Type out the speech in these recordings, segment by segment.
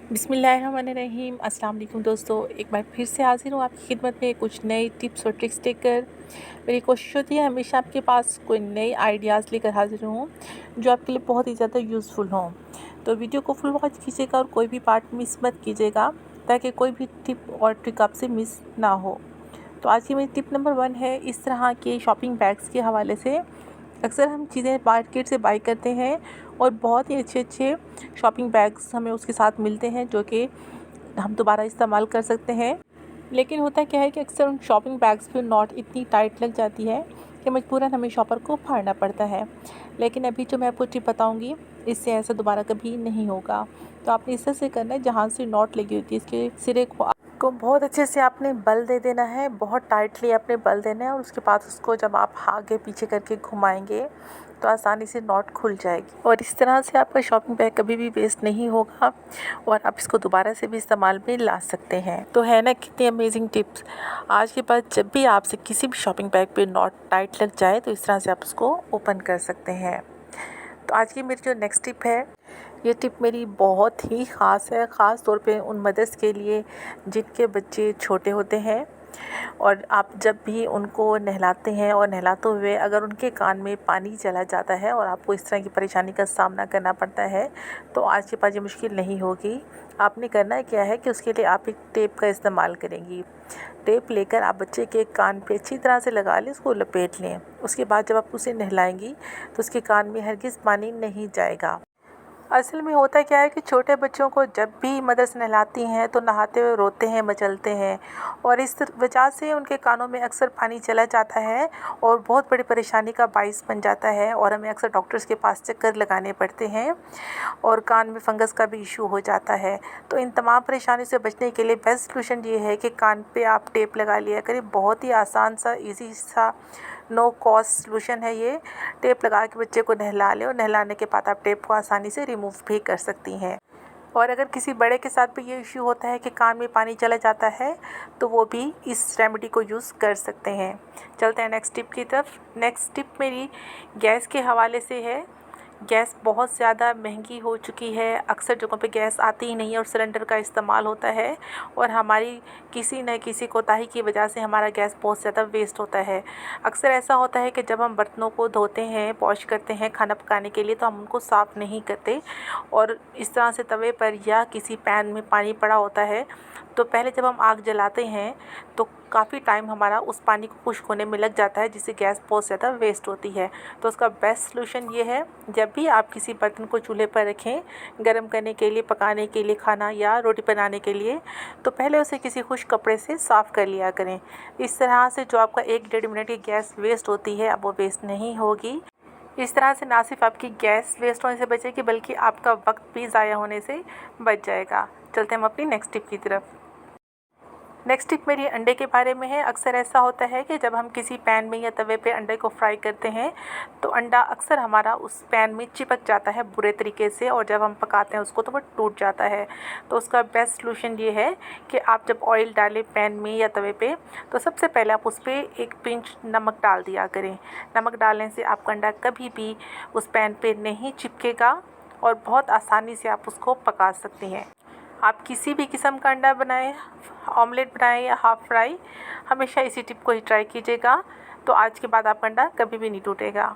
बिस्मिल्लाहिर्रहमानिर्रहीम। अस्सलाम वालेकुम दोस्तों, एक बार फिर से हाज़िर हूँ आपकी खिदमत में कुछ नई टिप्स और ट्रिक्स लेकर। मेरी कोशिश होती है हमेशा आपके पास कोई नए आइडियाज़ लेकर हाज़िर हूँ जो आपके लिए बहुत ही ज़्यादा यूज़फुल हों। तो वीडियो को फुल वॉच कीजिएगा और कोई भी पार्ट मिस मत कीजिएगा ताकि कोई भी टिप और ट्रिक आपसे मिस ना हो। तो आज की मेरी टिप नंबर 1 है, इस तरह के शॉपिंग बैग्स के हवाले से अक्सर हम चीज़ें मार्केट से बाई करते हैं और बहुत ही अच्छे शॉपिंग बैग्स हमें उसके साथ मिलते हैं जो कि हम दोबारा इस्तेमाल कर सकते हैं। लेकिन होता क्या है कि अक्सर उन शॉपिंग बैग्स पे नॉट इतनी टाइट लग जाती है कि मजबूरन हमें शॉपर को फाड़ना पड़ता है। लेकिन अभी जो मैं आपको टिप बताऊंगी इससे ऐसा दोबारा कभी नहीं होगा। तो आपने इस तरह से करना है, जहाँ से नॉट लगी होती है इसके सिरे को बहुत अच्छे से आपने बल दे देना है, बहुत टाइटली आपने बल देना है और उसके बाद उसको जब आप आगे पीछे करके घुमाएंगे तो आसानी से नॉट खुल जाएगी और इस तरह से आपका शॉपिंग बैग कभी भी वेस्ट नहीं होगा और आप इसको दोबारा से भी इस्तेमाल में ला सकते हैं। तो है ना कितनी अमेजिंग टिप्स। आज के बाद जब भी आपसे किसी भी शॉपिंग बैग पे नॉट टाइट लग जाए तो इस तरह से आप उसको ओपन कर सकते हैं। तो आज की मेरी जो नेक्स्ट टिप है, ये टिप मेरी बहुत ही ख़ास है, ख़ास तौर पे उन मदर्स के लिए जिनके बच्चे छोटे होते हैं और आप जब भी उनको नहलाते हैं और नहलाते हुए अगर उनके कान में पानी चला जाता है और आपको इस तरह की परेशानी का सामना करना पड़ता है तो आज के पास ये मुश्किल नहीं होगी। आपने करना क्या है कि उसके लिए आप एक टेप का इस्तेमाल करेंगी। टेप लेकर आप बच्चे के कान पे अच्छी तरह से लगा लें, उसको लपेट लें। उसके बाद जब आप उसे नहलाएंगी तो उसके कान में हरगिज़ पानी नहीं जाएगा। असल में होता क्या है कि छोटे बच्चों को जब भी मदर्स नहलाती हैं तो नहाते हुए रोते हैं, मचलते हैं और इस वजह से उनके कानों में अक्सर पानी चला जाता है और बहुत बड़ी परेशानी का बाइस बन जाता है और हमें अक्सर डॉक्टर्स के पास चक्कर लगाने पड़ते हैं और कान में फंगस का भी इशू हो जाता है। तो इन तमाम परेशानियों से बचने के लिए बेस्ट सोल्यूशन ये है कि कान पे आप टेप लगा लिया करें। बहुत ही आसान सा, ईजी सा, नो कॉस्ट सॉल्यूशन है ये। टेप लगा के बच्चे को नहला लें और नहलाने के बाद आप टेप को आसानी से रिमूव भी कर सकती हैं। और अगर किसी बड़े के साथ भी ये इश्यू होता है कि कान में पानी चला जाता है तो वो भी इस रेमेडी को यूज़ कर सकते हैं। चलते हैं नेक्स्ट टिप की तरफ। नेक्स्ट टिप मेरी गैस के हवाले से है। गैस बहुत ज़्यादा महंगी हो चुकी है, अक्सर जगहों पे गैस आती ही नहीं है और सिलेंडर का इस्तेमाल होता है और हमारी किसी न किसी कोताही की वजह से हमारा गैस बहुत ज़्यादा वेस्ट होता है। अक्सर ऐसा होता है कि जब हम बर्तनों को धोते हैं, वॉश करते हैं खाना पकाने के लिए तो हम उनको साफ़ नहीं करते और इस तरह से तवे पर या किसी पैन में पानी पड़ा होता है तो पहले जब हम आग जलाते हैं तो काफ़ी टाइम हमारा उस पानी को खुश्क होने में लग जाता है जिससे गैस बहुत ज़्यादा वेस्ट होती है। तो उसका बेस्ट सलूशन ये है, जब भी आप किसी बर्तन को चूल्हे पर रखें गर्म करने के लिए, पकाने के लिए खाना या रोटी बनाने के लिए, तो पहले उसे किसी खुश्क कपड़े से साफ़ कर लिया करें। इस तरह से जो आपका 1-1.5 मिनट की गैस वेस्ट होती है अब वो वेस्ट नहीं होगी। इस तरह से ना सिर्फ आपकी गैस वेस्ट होने से बचेगी बल्कि आपका वक्त भी ज़ाया होने से बच जाएगा। चलते हैं हम अपनी नेक्स्ट टिप की तरफ। नेक्स्ट टिप मेरी अंडे के बारे में है। अक्सर ऐसा होता है कि जब हम किसी पैन में या तवे पे अंडे को फ्राई करते हैं तो अंडा अक्सर हमारा उस पैन में चिपक जाता है बुरे तरीके से और जब हम पकाते हैं उसको तो वो टूट जाता है। तो उसका बेस्ट सलूशन ये है कि आप जब ऑयल डालें पैन में या तवे पे तो सबसे पहले आप उस पर एक पिंच नमक डाल दिया करें। नमक डालने से आपका अंडा कभी भी उस पैन पर नहीं चिपकेगा और बहुत आसानी से आप उसको पका सकती हैं। आप किसी भी किस्म का अंडा बनाएं, ऑमलेट बनाएं या हाफ़ फ्राई, हमेशा इसी टिप को ही ट्राई कीजिएगा तो आज के बाद आपका अंडा कभी भी नहीं टूटेगा।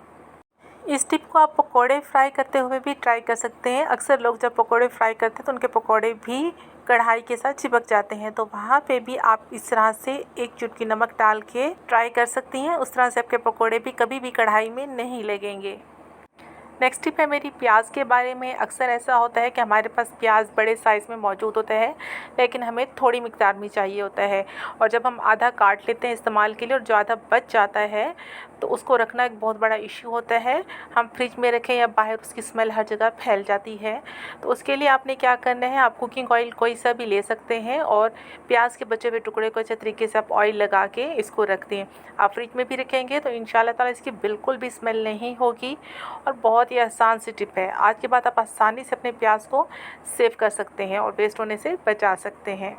इस टिप को आप पकोड़े फ्राई करते हुए भी ट्राई कर सकते हैं। अक्सर लोग जब पकोड़े फ्राई करते हैं तो उनके पकोड़े भी कढ़ाई के साथ चिपक जाते हैं, तो वहाँ पे भी आप इस तरह से एक चुटकी नमक डाल के ट्राई कर सकती हैं। उस तरह से आपके पकोड़े भी कभी भी कढ़ाई में नहीं लगेंगे। नेक्स्ट टिप है मेरी प्याज के बारे में। अक्सर ऐसा होता है कि हमारे पास प्याज बड़े साइज़ में मौजूद होता है लेकिन हमें थोड़ी मिकदार में चाहिए होता है और जब हम आधा काट लेते हैं इस्तेमाल के लिए और जो आधा बच जाता है तो उसको रखना एक बहुत बड़ा इशू होता है। हम फ्रिज में रखें या बाहर उसकी स्मेल हर जगह फैल जाती है। तो उसके लिए आपने क्या करना है, आप कुकिंग ऑयल कोई सा भी ले सकते हैं और प्याज के बचे हुए टुकड़े को अच्छे तरीके से आप ऑयल लगा के इसको रख दें। आप फ्रिज में भी रखेंगे तो इंशाल्लाह ताला इसकी बिल्कुल भी स्मेल नहीं होगी और बहुत ही आसान सी टिप है। आज के बाद आप आसानी से अपने प्याज को सेव कर सकते हैं और वेस्ट होने से बचा सकते हैं।